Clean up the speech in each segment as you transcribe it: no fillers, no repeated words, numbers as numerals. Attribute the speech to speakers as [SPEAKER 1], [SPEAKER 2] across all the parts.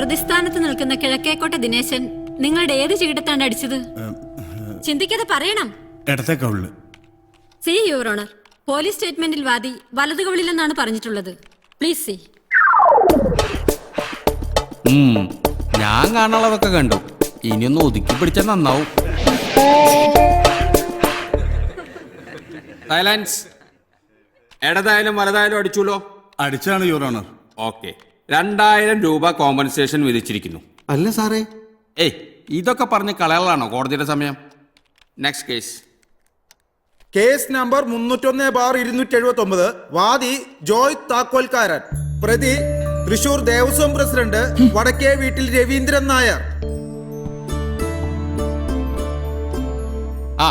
[SPEAKER 1] പ്രതിസ്ഥാനത്ത് നിൽക്കുന്ന കിഴക്കേക്കോട്ട ദിനേശൻ നിങ്ങളുടെ ഏത് ചീടത്താണ് അടിച്ചത്? ചിന്തിക്കാതെ പറയണം.
[SPEAKER 2] ഇടത്തെ കവിളില്.
[SPEAKER 1] സി യുവർ ഓണർ, പോലീസ് സ്റ്റേറ്റ്മെന്റിൽ വാദി വലതു കവിളിലെന്നാണ് പറഞ്ഞിട്ടുള്ളത്. Please see.
[SPEAKER 3] ഞാൻ കാണാനുള്ളതൊക്കെ കണ്ടു. ഇനിയൊന്ന് ഒതുക്കി പിടിച്ചാൽ നന്നാവും. സൈലൻസ്. ഇടതായാലും വലതായാലും അടിച്ചുല്ലോ.
[SPEAKER 2] അടിച്ചാണ് യുവർ ഓണർ.
[SPEAKER 3] ഓക്കെ, 2000 രൂപ കോമ്പൻസേഷൻ വിധിച്ചിരിക്കുന്നു.
[SPEAKER 4] അല്ല സാറേ,
[SPEAKER 3] ഏയ് ഇതൊക്കെ പറഞ്ഞ് കളയാനാണോ കോടതിയുടെ സമയം? Next case.
[SPEAKER 5] Case number 301/279. വാദി ജോയ് താക്കോൽക്കാരൻ. പ്രതി തൃശൂർ ദേവസ്വം പ്രസിഡന്റ് വടക്കേ വീട്ടിൽ രവീന്ദ്രൻ നായർ.
[SPEAKER 3] ആ,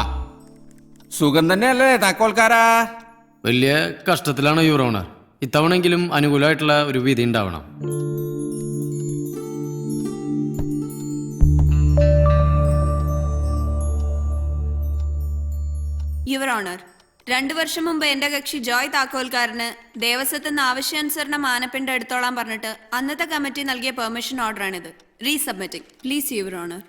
[SPEAKER 3] സുഖം തന്നെയല്ലേ താക്കോൽക്കാരാ?
[SPEAKER 6] വലിയ കഷ്ടത്തിലാണ് യുവർ ഓണർ. ഇത്തവണെങ്കിലും അനുകൂലമായിട്ടുള്ള ഒരു വിധി ഉണ്ടാവണം.
[SPEAKER 7] യുവർ ഓണർ, 2 വർഷം മുമ്പ് എന്റെ കക്ഷി ജോയ് താക്കോൽക്കാരന് ദേവസ്വത്തിന് ആവശ്യാനുസരണം ആനപ്പിണ്ട എടുത്തോളാൻ പറഞ്ഞിട്ട് അന്നത്തെ കമ്മിറ്റി നൽകിയ പെർമിഷൻ ഓർഡറാണിത്. റീസബ്മിറ്റിംഗ്. Please your honour.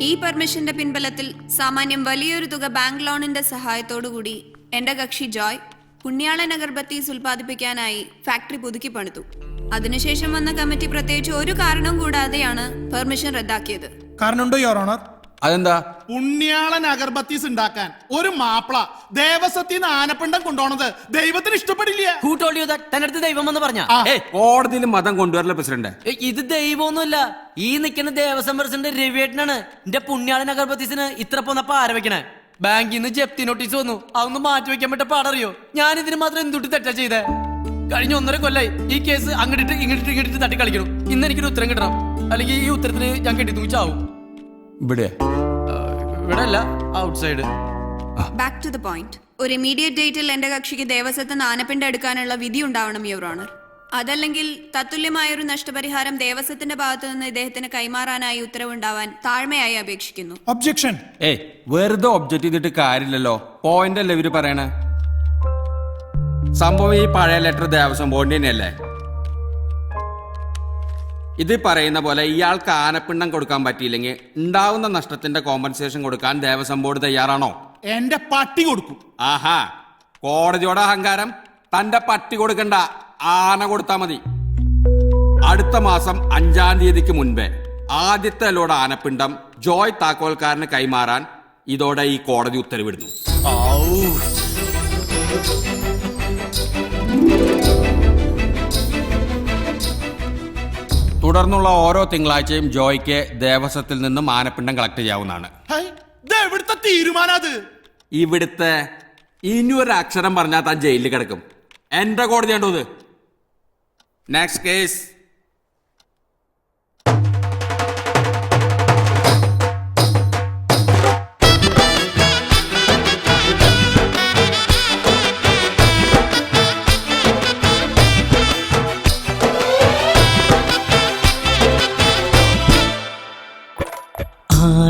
[SPEAKER 7] ഈ പെർമിഷന്റെ പിൻബലത്തിൽ സാമാന്യം വലിയൊരു തുക ബാങ്ക് ലോണിന്റെ സഹായത്തോടുകൂടി എന്റെ കക്ഷി ജോയ് പുണ്യാളൻ അഗർബത്തീസ് ഉൽപ്പാദിപ്പിക്കാനായി ഫാക്ടറി പുതുക്കി പണിതു. അതിനുശേഷം വന്ന കമ്മിറ്റി പ്രത്യേകിച്ച് ഒരു കാരണവും കൂടാതെയാണ് പെർമിഷൻ റദ്ദാക്കിയത്.
[SPEAKER 8] കാരണമുണ്ടോ യുവർ ഓണർ?
[SPEAKER 3] അതെന്താ?
[SPEAKER 8] പുണ്യാളൻ അഗർബത്തീസ് ഉണ്ടാക്കാൻ ഒരു മാപ്പിള ദേവസ്വത്തിന് ആനപ്പിണ്ടം കൊണ്ടുപോണത് ദൈവത്തിന് ഇഷ്ടപ്പെടില്ല.
[SPEAKER 6] തന്നടുത്ത് ദൈവം എന്ന് പറഞ്ഞ
[SPEAKER 3] കോടതിയിൽ മതം കൊണ്ടുവരല പ്രസിഡന്റ്.
[SPEAKER 6] ഇത് ദൈവമൊന്നുമല്ല. ഈ നിൽക്കുന്ന ദേവസ്വം പ്രസിഡന്റ് രവിയേട്ടനാണ് എന്റെ പുണ്യാളൻ അഗർബത്തീസിന് ഇത്ര പോന്നപ്പോ ആരവയ്ക്കണേ. ബാങ്കിൽ നിന്ന് ജപ്തി നോട്ടീസ് വന്നു. അതൊന്ന് മാറ്റി വെക്കാൻ പറ്റ പാടറിയോ? ഞാൻ ഇതിന് മാത്രം എന്തുട്ടി തെറ്റാ ചെയ്തേ? കഴിഞ്ഞ 1.5 കൊല്ലായി ഈ കേസ് അങ്ങോട്ട് ഇങ്ങോട്ട് തട്ടി കളിക്കണം. ഇന്ന് എനിക്കൊരു ഉത്തരം കിട്ടണം, അല്ലെങ്കിൽ ഈ ഉത്തരത്തിന് ഞാൻ കെട്ടി തൂച്ചാവും.
[SPEAKER 3] ഇവിടെ
[SPEAKER 6] അല്ല, outside.
[SPEAKER 7] Back to the point. ഒരു ഇമീഡിയറ്റ് ഡേറ്റിൽ എന്റെ കക്ഷിക്ക് ദേവസ്വത്തിന് ആനപ്പിണ്ട എടുക്കാനുള്ള വിധി ഉണ്ടാവണം യുവർ ഓണർ. അതല്ലെങ്കിൽ തത്തുല്യമായൊരു നഷ്ടപരിഹാരം ദേവസ്വത്തിന്റെ ഭാഗത്തു നിന്ന് ഇദ്ദേഹത്തിന് കൈമാറാനായി ഉത്തരവുണ്ടാവാൻ താഴ്മയായി അപേക്ഷിക്കുന്നു.
[SPEAKER 8] ഒബ്ജെക്ഷൻ.
[SPEAKER 3] വെറുതെ ഒബ്ജക്റ്റ് ചെയ്തിട്ട് കാര്യമില്ലല്ലോ. പോയിന്റ് അല്ലേ ഇവര് പറയണേ? സംഭവം ഈ പഴയ ലെറ്റർ ദേവസ്വം ബോർഡിന്റെ തന്നെയല്ലേ? ഇത് പറയുന്ന പോലെ ഇയാൾക്ക് ആനപ്പിണ്ടം കൊടുക്കാൻ പറ്റിയില്ലെങ്കിൽ ഉണ്ടാവുന്ന നഷ്ടത്തിന്റെ കോമ്പൻസേഷൻ കൊടുക്കാൻ ദേവസ്വം ബോർഡ് തയ്യാറാണോ?
[SPEAKER 8] എന്റെ പട്ടി കൊടുക്കും.
[SPEAKER 3] ആഹാ, കോടതിയോടെ അഹങ്കാരം. തന്റെ പട്ടി കൊടുക്കണ്ട, ആന കൊടുത്താ മതി. അടുത്ത മാസം 5-ാം തീയതിക്ക് മുൻപേ ആദ്യത്തെ ലോഡ് ആനപ്പിണ്ടം ജോയ് താക്കോൽക്കാരന് കൈമാറാൻ ഇതോടെ ഈ കോടതി ഉത്തരവിടുന്നു. തുടർന്നുള്ള ഓരോ തിങ്കളാഴ്ചയും ജോയ്ക്ക് ദേവസ്വത്തിൽ നിന്നും ആനപ്പിണ്ടം കളക്ട് ചെയ്യാവുന്നതാണ്.
[SPEAKER 8] ഇവിടുത്തെ തീരുമാനം.
[SPEAKER 3] ഇവിടുത്തെ ഇനിയൊരു അക്ഷരം പറഞ്ഞാൽ താൻ ജയിലിൽ കിടക്കും. എന്റെ കോടതി കണ്ടോ ഇത്? Next case.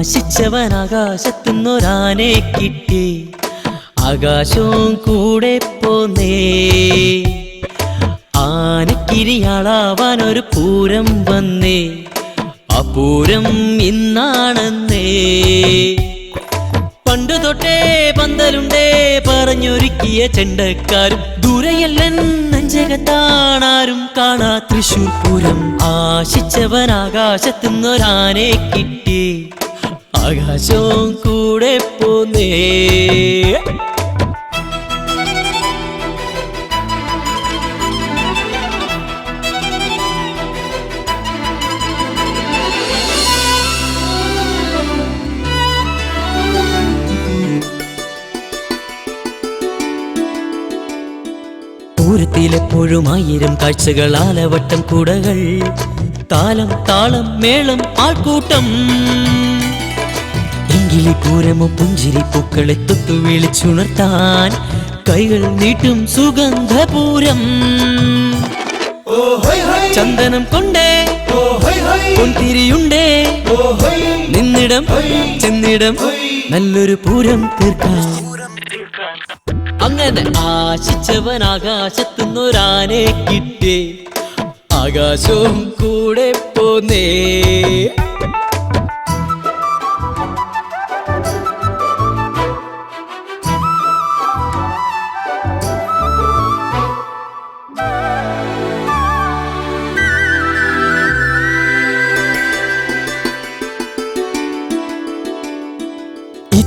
[SPEAKER 9] ആശിച്ചവൻ ആകാശത്തുനിന്നൊരാനെ കിട്ടി, ആകാശവും കൂടെ പോന്നേ. ആനക്കിരിയാളാവാൻ ഒരു പൂരം വന്നേ, ആ പൂരം ഇന്നാണെന്നേ. പണ്ടു തൊട്ടേ പന്തലുണ്ടേ പറഞ്ഞൊരുക്കിയ ചെണ്ടക്കാരും, ദൂരെയല്ലൻ നെഞ്ചകത്താണാരും കാണാ തൃശൂർ പൂരം. ആശിച്ചവൻ ആകാശത്തുനിന്നൊരാനെ കിട്ടി, ആകാശവും കൂടെ പോന്നേ. പൂരത്തിലെപ്പോഴും 1000 കാഴ്ചകൾ, ആലവട്ടം കൂടകൾ, താലം താളം മേളം ആൾക്കൂട്ടം. എങ്കിലി പൂരമോ പുഞ്ചിരി പൂക്കളെ തൊട്ടു വിളിച്ചുണർത്താൻ കൈകൾ നീട്ടും സുഗന്ധപൂരം. ചന്ദനം കൊണ്ടേ പൊൻതിരിയുണ്ടേ, നിന്നിടം ചെന്നിടം നല്ലൊരു പൂരം തീർക്കാം. അങ്ങനെ ആശിച്ചവൻ ആകാശത്തുനിന്നൊരാനെ കിട്ടി, ആകാശവും കൂടെ പോന്നേ.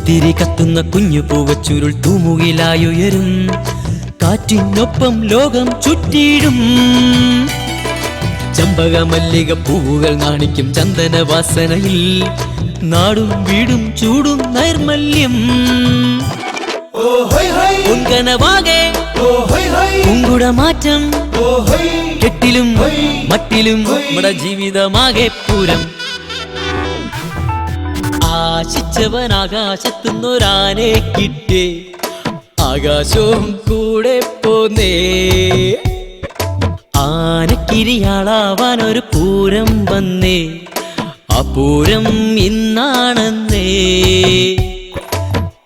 [SPEAKER 9] തിരി കത്തുന്ന കുഞ്ഞു പൂവച്ചുരുൾ തൂമുകിലായുയരും, കാറ്റിനൊപ്പം ലോകം ചുറ്റിയിടും. ചമ്പക മല്ലിക പൂവുകൾ നാണിക്കും ചന്ദന വാസനയിൽ, നാടും വീടും ചൂടും നൈർമല്യം. പൊൻകനവാകെ കുങ്കുടമാറ്റം, കെട്ടിലും മട്ടിലും നമ്മുടെ ജീവിതമാകെ പൂരം. ആശിച്ചവൻ ആകാശത്തുനിന്നൊരാനെ കിട്ടി, ആകാശവും കൂടെ പോന്നേ. ആനക്കിരിയാളാവാൻ ഒരു പൂരം വന്നേ, ആ പൂരം ഇന്നാണെന്നേ.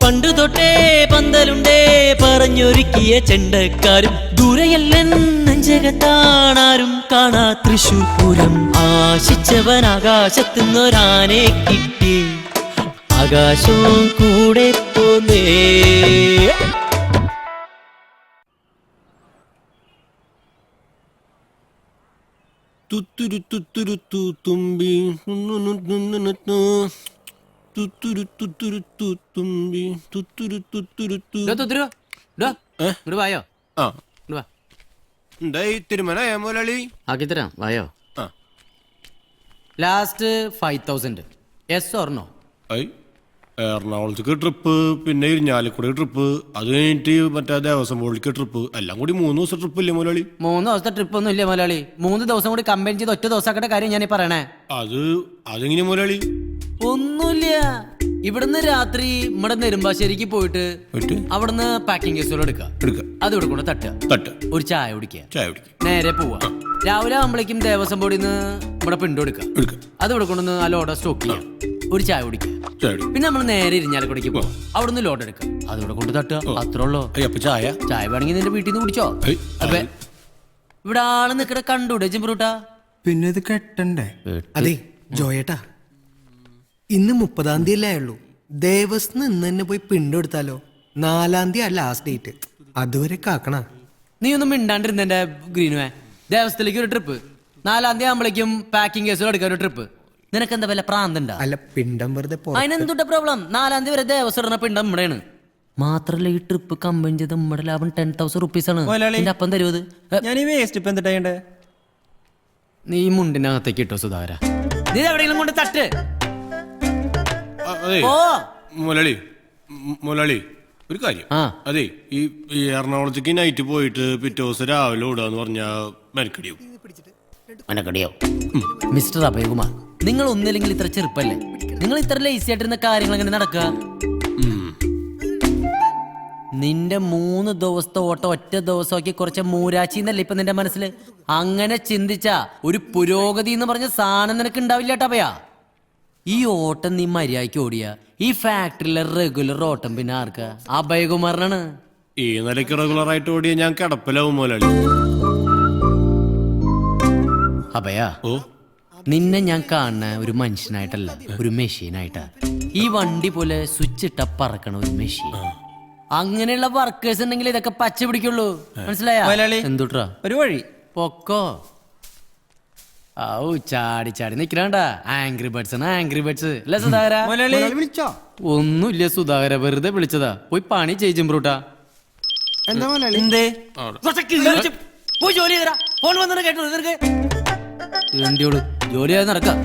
[SPEAKER 9] പണ്ടു തൊട്ടേ പന്തലുണ്ടേ പറഞ്ഞൊരുക്കിയ ചെണ്ടക്കാരും, ദൂരെയല്ലൻ നെഞ്ചകത്താണാരും കാണാ തൃശൂർ പൂരം. ആശിച്ചവൻ ആകാശത്തുനിന്നൊരാനെ കിട്ടി, ആകാശവും കൂടെ പോന്നേ.
[SPEAKER 4] തുത്തുരു തുത്തുരു തു തുമ്പി തുത്തുരു തുത്തുരു തു തുമ്പി തുത്തുരു തുത്തുരു തു.
[SPEAKER 6] വായോ
[SPEAKER 4] ആ എന്തായി തിരുമലയാ മുതലാളി?
[SPEAKER 6] ആക്കിത്തരാം, വായോ. ലാസ്റ്റ് 5000. Yes or no?
[SPEAKER 4] എറണാകുളത്തേക്ക് ട്രിപ്പ്, പിന്നെ ഇരിഞ്ഞാലക്കുടി ട്രിപ്പ്, അത് കഴിഞ്ഞിട്ട് മറ്റേ ദേവസ്വം ബോർഡിലേക്ക് ട്രിപ്പ്, എല്ലാം കൂടി 3 ദിവസം ട്രിപ്പ് ഇല്ലേ മുതലാളി?
[SPEAKER 6] 3 ദിവസത്തെ ട്രിപ്പ് ഒന്നും ഇല്ല മുതലാളി. 3 ദിവസം കൂടി കമ്പൈൻ ചെയ്ത് ഒറ്റ ദിവസമാക്കേണ്ട കാര്യം ഞാൻ പറയണേ.
[SPEAKER 4] അതെങ്ങനെ മുതലാളി?
[SPEAKER 6] ഒന്നുമില്ല, ഇവിടുന്ന് രാത്രി നമ്മുടെ നെടുമ്പാശ്ശേരിക്ക് പോയിട്ട് അവിടുന്ന് പാക്കിംഗ് കേസുകൾ എടുക്കാം. അത് ഇവിടെ കൊണ്ട് തട്ടുക, ഒരു ചായ കുടിക്കുക, നേരെ പോവാ. രാവിലെ ആകുമ്പോഴേക്കും ദേവസ്വം ബോർഡിൽ നിന്ന് നമ്മുടെ പിണ്ടു എടുക്കാം, അത് ഇവിടെ കൊണ്ടുവന്ന് ആ ലോഡ് സ്റ്റോക്ക് ചെയ്യാം, ഒരു ചായ കുടിക്കുക. പിന്നെ നമ്മൾ നേരെ ഇരിഞ്ഞാലക്കുടയ്ക്ക് പോവാം, അവിടുന്ന് ലോഡ് എടുക്കാം, അത് ഇവിടെ കൊണ്ട് തട്ടുക. അത്രേ ഉള്ളൂ. ചായ വേണമെങ്കിൽ നിന്റെ വീട്ടിൽ നിന്ന് കുടിച്ചോ. അപ്പൊ ഇവിടെ ആള് നിക്കടെ കണ്ടൂടെ ചിമ്പ്രൂട്ടാ?
[SPEAKER 10] പിന്നെ ഇത് കെട്ടണ്ടേ? അതെ ജോയേട്ടാ, ഇന്ന് 30-ാം തീയതി അല്ലേ ഉള്ളൂ. ദേവസ്വം ഇന്ന് തന്നെ പോയി പിണ്ടെടുത്താലോ? 4-ാം തീയതി ലാസ്റ്റ് ഡേറ്റ്, അതുവരെ കാക്കണ.
[SPEAKER 6] നീ ഒന്നും മിണ്ടാണ്ടിരുന്നെ ഗ്രീനുവേ. ദേവസ്ഥയിലേക്ക് ഒരു ട്രിപ്പ്, 4-ാം തീയതി ആകുമ്പോഴേക്കും പാക്കിംഗ് കേസുകൾ എടുക്കാൻ ഒരു ട്രിപ്പ്. നിനക്ക് എന്താ വല്ല പ്രാന്തണ്ടാ?
[SPEAKER 10] അല്ല, പിണ്ടം വെറുതെ
[SPEAKER 6] അതിനെന്തുട്ട പ്രോബ്ലം? 4-ാം തീയതി വരെ ദേവസ്വം ഇടുന്ന പിണ്ടം നമ്മുടെയാണ്. മാത്രല്ല ഈ ട്രിപ്പ് കമ്പൈൻ ചെയ്ത് നമ്മുടെ ലാഭം 10,000 rupees ആണ്. അപ്പം തരുമത് നീ മുണ്ടിനകത്തേക്ക് ഇട്ടോ സുധാകര. നീ എവിടെയെങ്കിലും കൊണ്ട് തട്ട്.
[SPEAKER 4] മുതലാളി ഒരു കാര്യം, അതെ ഈ എറണാകുളത്തേക്ക് നൈറ്റ് പോയിട്ട് പിറ്റേ ദിവസം രാവിലെ ഓടാന്ന് പറഞ്ഞാ മെനക്കടിയോ?
[SPEAKER 6] മിസ്റ്റർ അഭയകുമാർ, നിങ്ങൾ ഒന്നില്ലെങ്കിൽ ഇത്ര ചെറുപ്പല്ലേ? നിങ്ങൾ ഇത്ര ലേസി ആയിട്ടിരുന്ന കാര്യങ്ങൾ എങ്ങനെ നടക്കുക? നിന്റെ 3 ദിവസത്തെ ഓട്ടം ഒറ്റ ദിവസമാക്കി കുറച്ച് മൂരാച്ചി എന്നല്ലേ ഇപ്പൊ നിന്റെ മനസ്സിൽ? അങ്ങനെ ചിന്തിച്ച ഒരു പുരോഗതി എന്ന് പറഞ്ഞ സാധനം നിനക്ക് ഉണ്ടാവില്ല ടപയാ. ഈ ഓട്ടം നീ മര്യാദയ്ക്ക് ഓടിയ ഈ ഫാക്ടറിയിലെ റെഗുലർ ഓട്ടം പിന്നെ ആർക്കാ? അഭയകുമാറിനാണ്.
[SPEAKER 4] ഈ നിലയ്ക്ക് റെഗുലർ ആയിട്ട് ഓടിയ ഞാൻ കിടപ്പിലാവും മുതലാളി.
[SPEAKER 6] അഭയാ, നിന്നെ ഞാൻ കാണുന്ന ഒരു മനുഷ്യനായിട്ടല്ല, ഒരു മെഷീനായിട്ടാ. ഈ വണ്ടി പോലെ സ്വിച്ച് ഇട്ട പറക്കണ ഒരു മെഷീൻ. അങ്ങനെയുള്ള വർക്കേഴ്സ് ഉണ്ടെങ്കിൽ ഇതൊക്കെ പച്ച പിടിക്കുള്ളൂ, മനസ്സിലായോ? എന്തുട്രാ ഒരു വഴി പൊക്കോ. ചാടി ചാടി നിക്കണണ്ട. ആംഗ്രി ബേർഡ്സ് അല്ലേ സുധാകര? ഒന്നുമില്ല സുധാകര, വെറുതെ വിളിച്ചതാ. പോയി പണി ചെയ്യും. പോയി ജോലി ചെയ്തരാ. ഫോൺ വന്നിട്ട് കേട്ടോ നിനക്ക്? ജോലി നടക്കാം.